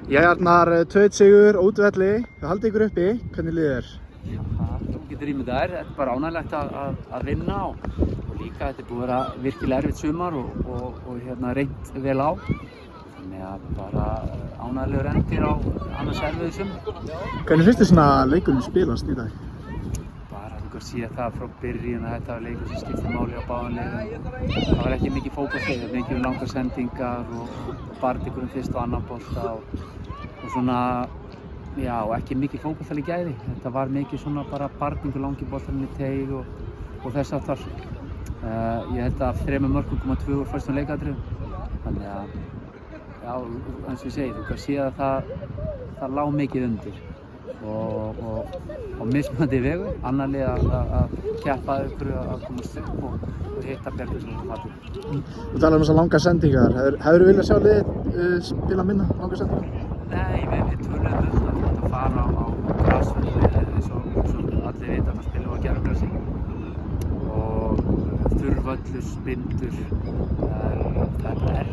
Jæjarnar, 2-1 sigur, útvelli, þið haldið ykkur uppi, hvernig líður þér? Já, þú getur ímyndað þér, þetta er bara ánægilegt að vinna og líka þetta er búið að vera virkilega erfitt sumar og reynt vel á. Þannig að bara ánægilegur endir á annars erfiðu sumar. Hvernig finnst þér svona leikurinn spilast í dag? Bara þú kannski sé það frá byrjun að þetta var leikur sem skiptir máli á báðum liðum. Það var ekki mikið fótbolti, mikið langar sendingar og barndyggur fyrst og annan bolta og svona, já, ekki mikið fótboltaleg gæði. Þetta var mikið svona bara barndingur langi boltarinn í teig og þess aftar. Ég held að 3 mörkum koma 2 úr fyrstum leikatriðum. Þannig að, já, eins og ég segi, þú kannski sé að það lá mikið undir og mismunandi vegu, annar lið að keppa ykkur að komast upp og hitta bjartur sem það fattur. Þú talar þessar langa sendingar, hefurðu viljað sjá liðið spila minna langa sendingar? Nei, við töluðum að fara á grasvelli eins og allir vita, það spilum á gervigrasi og þurrvöllur, sprindur, það er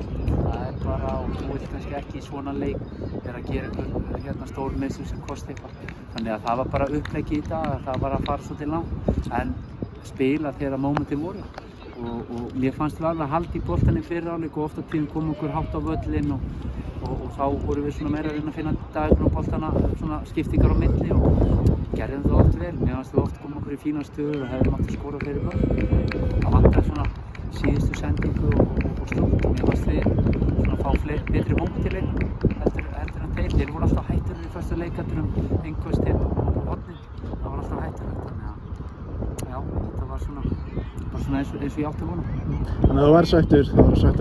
bara, og þú vilt kannski ekki í svona leik að gera einhver stór meiðsli sem kosti eitthvað. Þannig að það var bara upplegg í dag, það var að fara svolítið langt, en spila þegar mómentin voru. Og mér fannst við alveg að halda í boltanum fyrir áleik og oft á tíðum kom okkur hátt á völlinn og þá vorum við svona meira að reyna að finna daginn á boltana, svona skiptingar á milli og gerðum það oft vel. Mér fannst við oft koma okkur í fínar stöður og hefðum átt að skora fyrir mörk. Það vantaði svona síðustu sendingu og slútt. Mér fannst við svona fá betri mómentileik heldur en þeir. Þeir voru alltaf hættulegir í fyrstu leikadrunum, einhvers til hornin. Það var alltaf hættulegt, þannig að já, þetta var svona eins og ég átti vona. Þannig að þú væri sveittur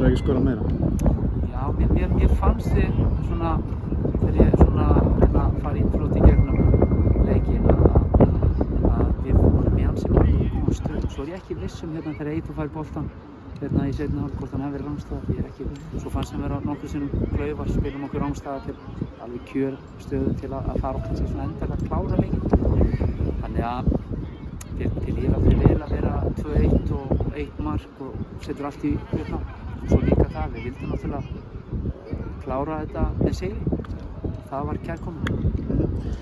að ekki skora meira? Já, mér fannst þið svona, þegar ég svona reyna að fara fljótt í gegnum leikinn að við vorum í ansi mörgum stöðum. Svo er ég ekki viss þegar Eyþór fær boltann í seinni hálfleik hvort hann hefði verið rangstæða, ég er ekki viss. Svo fannst þeim vera nokkrum sinnum klaufar, spilum okkur rangstæða til alveg kjörstöðu til að fara okkur svona endalega klára leikinn. Þannig að til ég aldrei vel að vera 2-1 og 1 mark og setur allt í uppná. Svo líka það, við vildum náttúrulega klára þetta með sigri. Það var kærkomið.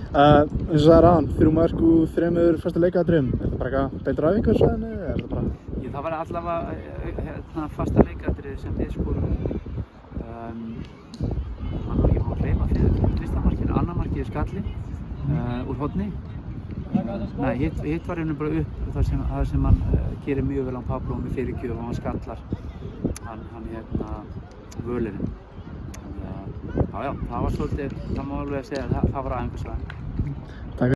Eins og það er aðan, 3 mörk úr 3 fyrstu leikatriðum. Er það bara eitthvað beildur af ykkur svæðinu eða er það bara? Það var allavega fasta leikatrið sem við skorum. Man var ekki búinn að gleyma fyrir fyrsta markinu, annað markið er skalli úr horni. Nei, hitt var einhvern bara upp þar sem hann gerir mjög vel á Pablo með fyrirgjöf og hann skallar völurinn. Þannig að, já, það var svolítið, það má alveg segja að það var æfingasvæði.